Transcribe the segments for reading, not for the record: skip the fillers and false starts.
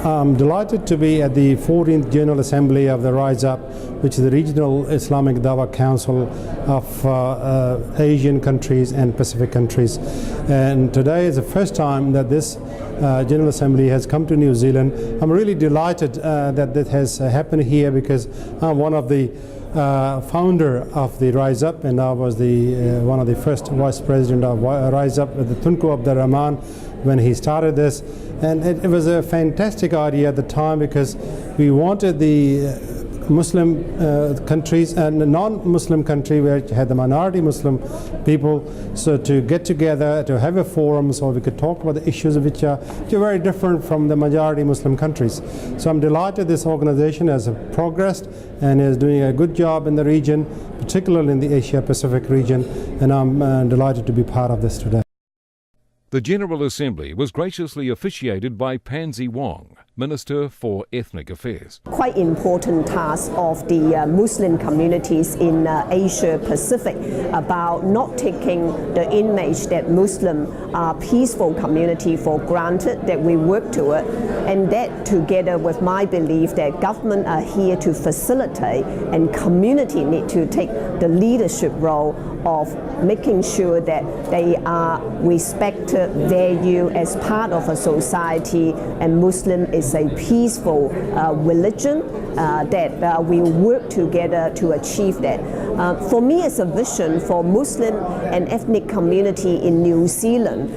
I'm delighted to be at the 14th General Assembly of the RISEAP, which is the Regional Islamic Dawah Council of Asian countries and Pacific countries. And today is the first time that this General Assembly has come to New Zealand. I'm really delighted that this has happened here, because I'm one of the founder of the RISEAP, and I was one of the first vice president of RISEAP with the Tunku Abdul Rahman when he started this. And it was a fantastic idea at the time, because we wanted the Muslim countries and the non-Muslim country where it had the minority Muslim people, so to get together to have a forum so we could talk about the issues which are very different from the majority Muslim countries. So I'm delighted this organization has progressed and is doing a good job in the region, particularly in the Asia Pacific region, and I'm delighted to be part of this today. The General Assembly was graciously officiated by Pansy Wong, Minister for Ethnic Affairs. Quite important task of the Muslim communities in Asia Pacific about not taking the image that Muslim are peaceful community for granted, that we work to it, and that together with my belief that government are here to facilitate and community need to take the leadership role of making sure that they are respected, valued as part of a society, and Muslim is a peaceful religion that we work together to achieve that. For me, it's a vision for Muslim and ethnic community in New Zealand.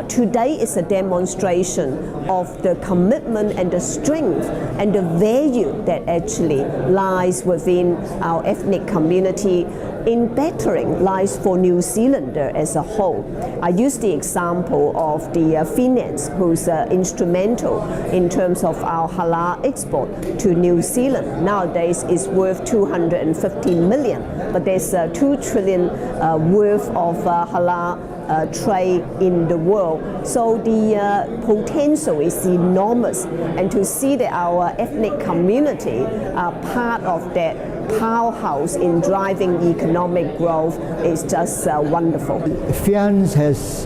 Today is a demonstration of the commitment and the strength and the value that actually lies within our ethnic community in bettering lives for New Zealander as a whole. I use the example of the FIANZ, who's instrumental in terms of our halal export to New Zealand. Nowadays it's worth 250 million, but there's 2 trillion worth of halal trade in the world. So the potential is enormous, and to see that our ethnic community are part of that powerhouse in driving economic growth is just wonderful. FIANZ has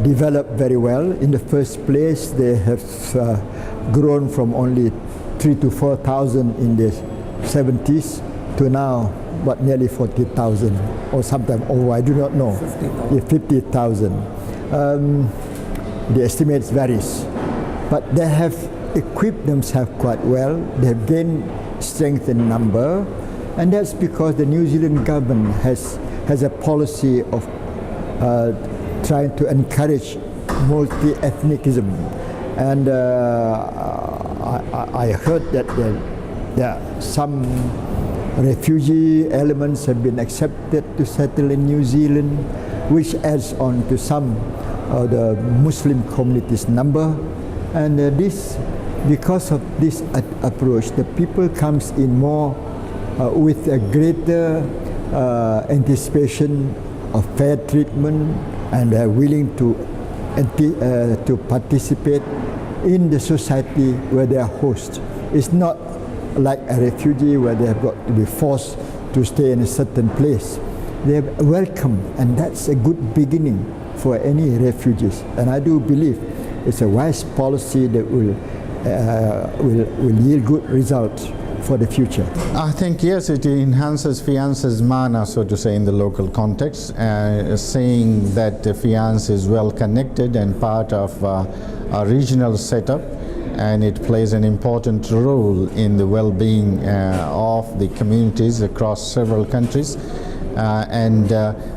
developed very well. In the first place, they have grown from only 3,000 to 4,000 in the 70s to now nearly 40,000, or sometimes over, I do not know, 50,000. The estimates varies, but they have equipped themselves quite well. They have gained strength in number, and that's because the New Zealand government has a policy of trying to encourage multi-ethnicism. And I heard that there are some refugee elements have been accepted to settle in New Zealand, which adds on to some of the Muslim community's number. And because of this approach, the people comes in more with a greater anticipation of fair treatment, and are willing to participate in the society where they are host. It's not like a refugee where they have got to be forced to stay in a certain place. They are welcome, and that's a good beginning for any refugees. And I do believe it's a wise policy that will yield good results for the future. I think yes, it enhances FIANZ's mana, so to say, in the local context, saying that FIANZ is well connected and part of a regional setup, and it plays an important role in the well-being of the communities across several countries. And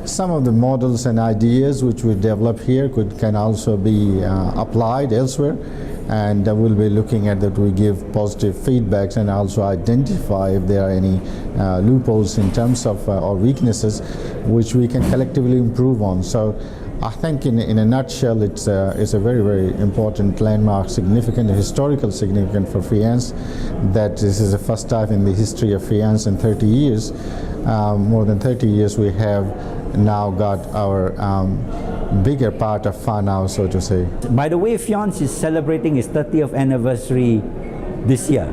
some of the models and ideas which we develop here can also be applied elsewhere, and we'll be looking at that. We give positive feedbacks and also identify if there are any loopholes in terms of or weaknesses which we can collectively improve on. So I think in a nutshell, it's a very, very important landmark, significant, historical significance for FIANZ, that this is the first time in the history of FIANZ in 30 years, more than 30 years, we have now got our bigger part of whānau, so to say. By the way, FIANZ is celebrating its 30th anniversary this year.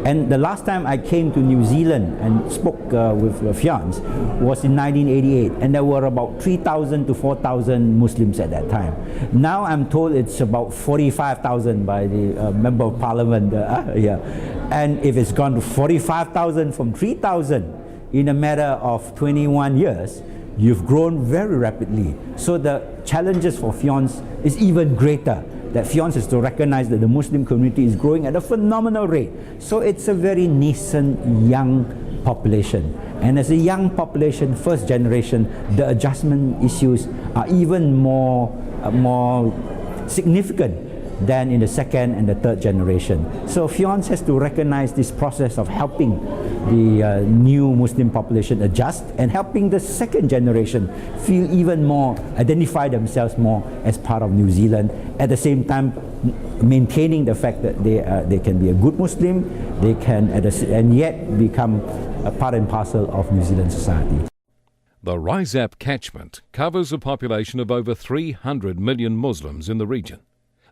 And the last time I came to New Zealand and spoke with FIANZ was in 1988, and there were about 3,000 to 4,000 Muslims at that time. Now I'm told it's about 45,000 by the Member of Parliament. And if it's gone to 45,000 from 3,000 in a matter of 21 years, you've grown very rapidly. So the challenges for FIANZ is even greater. That FIANZ is to recognize that the Muslim community is growing at a phenomenal rate. So it's a very nascent young population. And as a young population, first generation, the adjustment issues are even more significant than in the second and the third generation. So FIANZ has to recognize this process of helping the new Muslim population adjust and helping the second generation feel even more, identify themselves more as part of New Zealand, at the same time maintaining the fact that they can be a good Muslim, they can and yet become a part and parcel of New Zealand society. The RISEAP catchment covers a population of over 300 million Muslims in the region.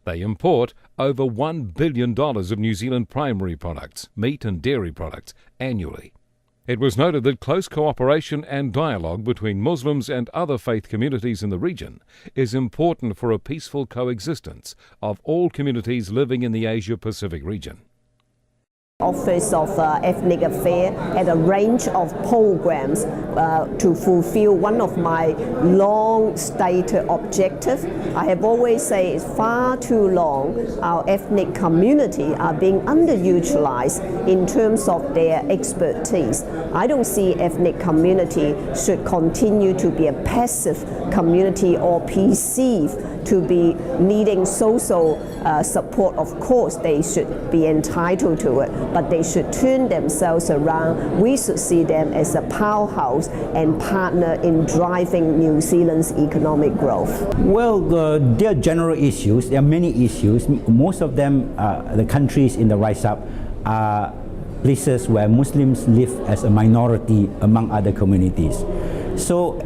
They import over $1 billion of New Zealand primary products, meat and dairy products, annually. It was noted that close cooperation and dialogue between Muslims and other faith communities in the region is important for a peaceful coexistence of all communities living in the Asia-Pacific region. Office of Ethnic Affairs had a range of programs to fulfill one of my long-stated objectives. I have always said it's far too long our ethnic community are being underutilized in terms of their expertise. I don't see ethnic community should continue to be a passive community or perceived to be needing social support. Of course, they should be entitled to it, but they should turn themselves around. We should see them as a powerhouse and partner in driving New Zealand's economic growth. Well, there are general issues. There are many issues. Most of them, the countries in the RISEAP, are places where Muslims live as a minority among other communities. So,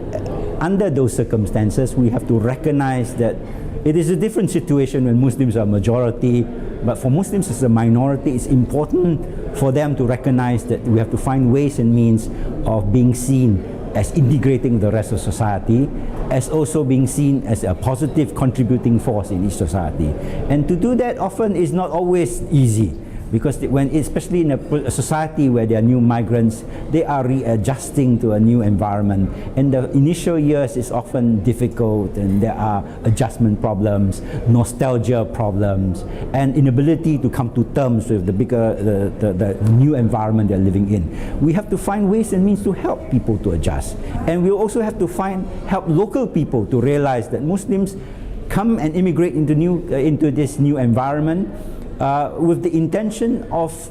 under those circumstances, we have to recognize that it is a different situation when Muslims are a majority, but for Muslims as a minority, it's important for them to recognize that we have to find ways and means of being seen as integrating the rest of society, as also being seen as a positive contributing force in each society. And to do that often is not always easy, because especially in a society where there are new migrants, they are readjusting to a new environment, and the initial years is often difficult, and there are adjustment problems, nostalgia problems, and inability to come to terms with the new environment they're living in. We have to find ways and means to help people to adjust, and we also have to help local people to realize that Muslims come and immigrate into this new environment with the intention of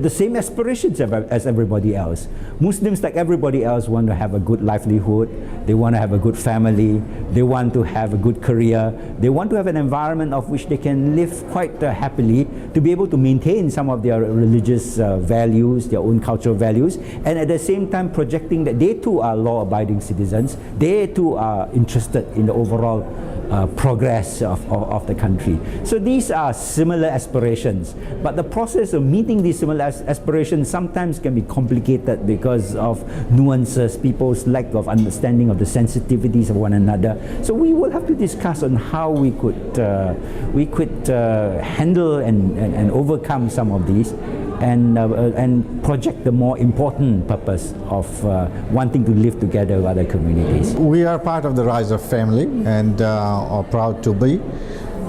the same aspirations as everybody else. Muslims, like everybody else, want to have a good livelihood, they want to have a good family, they want to have a good career, they want to have an environment of which they can live quite happily, to be able to maintain some of their religious values, their own cultural values, and at the same time projecting that they too are law-abiding citizens, they too are interested in the overall progress of the country. So these are similar aspirations, but the process of meeting these similar aspirations sometimes can be complicated because of nuances, people's lack of understanding of the sensitivities of one another. So we will have to discuss on how we could handle and overcome some of these, and project the more important purpose of wanting to live together with other communities. We are part of the RISEAP family and are proud to be.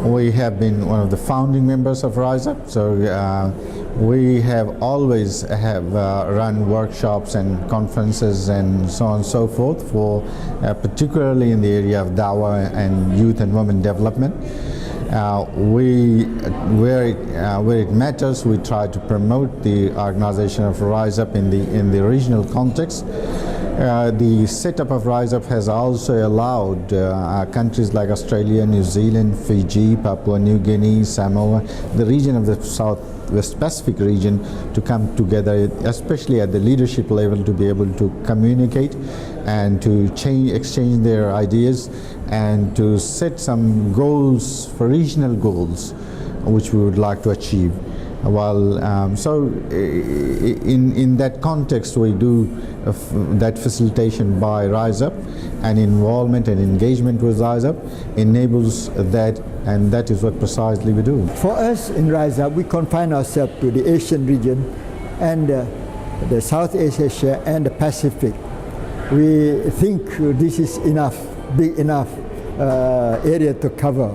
We have been one of the founding members of RISEAP, so we have always run workshops and conferences and so on and so forth, for particularly in the area of Dawah and youth and women development. Where it matters, we try to promote the organization of RISEAP in the regional context. The setup of RISEAP has also allowed countries like Australia, New Zealand, Fiji, Papua New Guinea, Samoa, the region of the Southwest Pacific region, to come together, especially at the leadership level, to be able to communicate and to exchange their ideas and to set some goals, for regional goals, which we would like to achieve. In that context, we do that facilitation by RISEAP, and involvement and engagement with RISEAP enables that, and that is what precisely we do. For us in RISEAP, we confine ourselves to the Asian region and the Southeast Asia and the Pacific. We think this is enough, big enough area to cover.